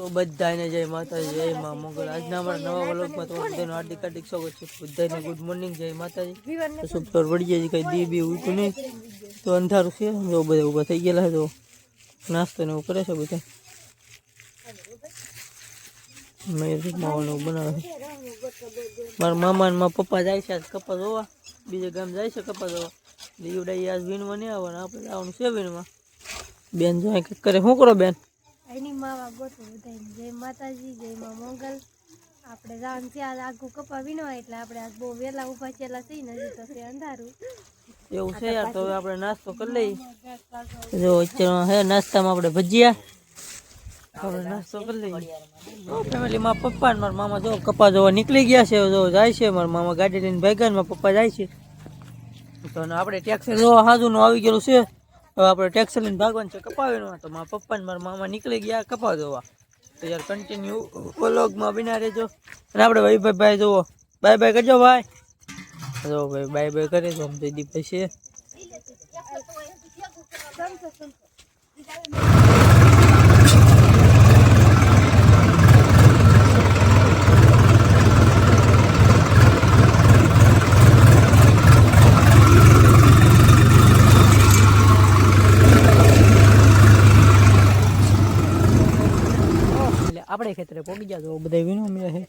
તો બધાને જય માતાજી, જય માં મોગલ। આજના અમારા નવા વ્લોગમાં તમારું બધાનું હાર્દિક હાર્દિક સ્વાગત છે। બધાને ગુડ મોર્નિંગ, જય માતાજી। તો સુપર વળી જાય કઈ દી બી ઉઠું નહીં, તો અંધારું છે। જો બધા ઊભા થઈ ગયેલા છે, તો નાસ્તો ને એવું કરે છે બધા। મેં માવાનું બનાવે છે। મારા મામા ને મારા પપ્પા જાય છે આજ કપા જોવા, બીજે ગામ જાય છે કપા જોવા। દીવડાઈ આજ વીણવા નહીં આવવાના, આપણે જવાનું છે વીણવા। બેન જો કરે, શું કરો બેન? એની માવા ગોતો બધાને જય માતાજી, જય માં મોગલ। આપણે જાણ છે આજ આખું કપા વીણવા, એટલે આપણે આજ બહુ વહેલા ઊભા થયેલા છીએ ને, હજી તો છે અંધારું એવું છે યાર। તો હવે આપણે નાસ્તો કરી લઈએ। જો અત્યારે હે નાસ્તામાં આપણે ભજીયા, આપણે નાસ્તો કરી લઈએ। ફેમિલી માં પપ્પા ને મારા મામા જો કપા જોવા નીકળી ગયા છે, જો જાય છે। મારા મામા ગાડી લઈને ભાગ્યા, મારા પપ્પા જાય છે। તો આપણે ટેક્સર જો હાજુનું આવી ગયેલું છે, હવે આપણે ટેક્સર લઈને ભાગવાનું છે કપાવીનું। તો મારા પપ્પા ને મારા મામા નીકળી ગયા કપા જોવા। તો યાર કન્ટિન્યુ વ્લોગમાં બિના રહેજો। અને આપણે ભાઈ જુઓ, બાય બાય કરજો ભાઈ। જો ભાઈ બાય બાય કરે તો જયદીપ ભાઈ છે। આપણે ખેતરે પોગી ગયા, તો બધા વીણું મળે છે।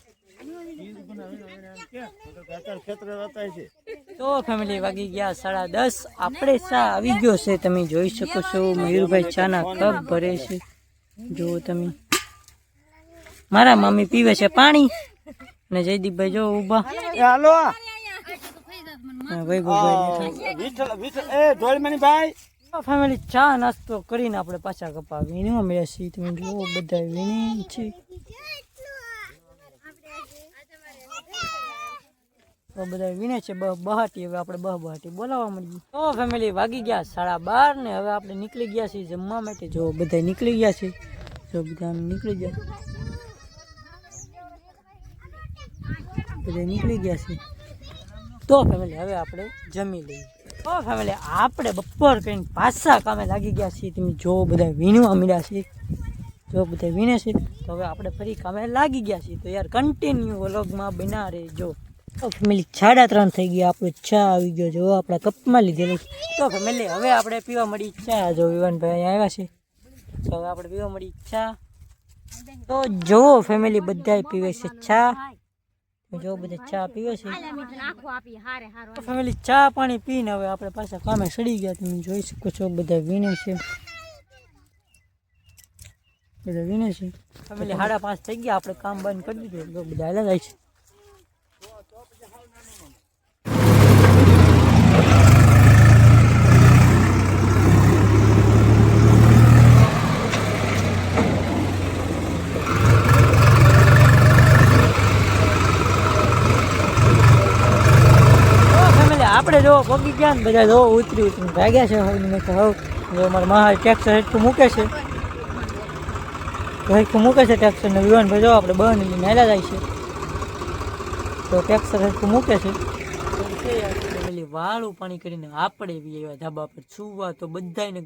તો ફેમિલી વાગી ગયા 10:30, આપણે ચા આવી ગયો છે, તમે જોઈ શકો છો। મયુરભાઈ ચા ના કપ ભરે છે, જો તમે। મારા મમ્મી પીવે છે પાણી, અને જયદીપભાઈ જો ઉભા। ફેમિલી ચા નાસ્તો કરીને આપણે પાછા કપા વીણવા મળ્યા છીએ, તમે જુઓ બધા વીણી છે। તો બધા વીણે છે બહાટી, હવે આપણે બહાટી બોલાવવા મળીએ। તો ફેમિલી વાગી ગયા 12:30 ને હવે આપણે નીકળી ગયા છીએ જમવા માટે। જો બધા નીકળી ગયા છે, જો બધા નીકળી ગયા, બધા નીકળી ગયા છે। તો ફેમિલી હવે આપણે જમી લઈએ। તો ફેમિલી આપણે બપોર કરીને પાછા કામે લાગી ગયા છીએ, તમે જો બધા વીણવા મળ્યા છે, જો બધા વીણે છે। તો હવે આપણે ફરી કામે લાગી ગયા છીએ, તો યાર કન્ટિન્યુ વ્લોગમાં બના રહેજો। તો ફેમિલી 3:30 થઈ ગયા, આપણે ચા આવી ગયો, જો આપણા કપમાં લીધેલું। તો ફેમિલી હવે આપણે પીવા મળી ચા, જો વિવાનભાઈ અહીંયા આવ્યા છે, તો હવે આપણે પીવા મળી ચા। તો જો ફેમિલી બધા પીવે છે ચા, જો બધા ચા પીવે છે। તો ફેમિલી ચા પાણી પીને હવે આપણે પાછા કામે સડી ગયા, તમે જોઈ શકો છો બધા વીણે છે, બધા વીણે છે। ફેમિલી 5:30 થઈ ગયા, આપણે કામ બંધ કરી દીધું, બધા હાલ્યા જાય છે। આપણે જો પગી ગયા ને, બધા જો ઉતરી ભાગ્યા છે। હવે મેં તો જો મારા મહા ટ્રેક્ટર હેઠું મૂકે છે, તો હેઠું મૂકે છે ટ્રેક્ટર ને વિવાનભાઈ જો આપણે બહાર લઈને હાલ્યા જાય છે, તો ટ્રેક્ટર હેઠું મૂકે છે। વાળું પાણી કરીને આપણે બી એવા ધાબા પર છુવા। તો બધાને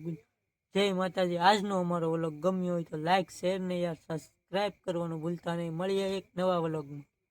જય માતાજી। આજનો અમારો વ્લોગ ગમ્યો હોય તો લાઈક શેર ને યાર સબસ્ક્રાઈબ કરવાનું ભૂલતા નહીં। મળીએ એક નવા વ્લોગમાં।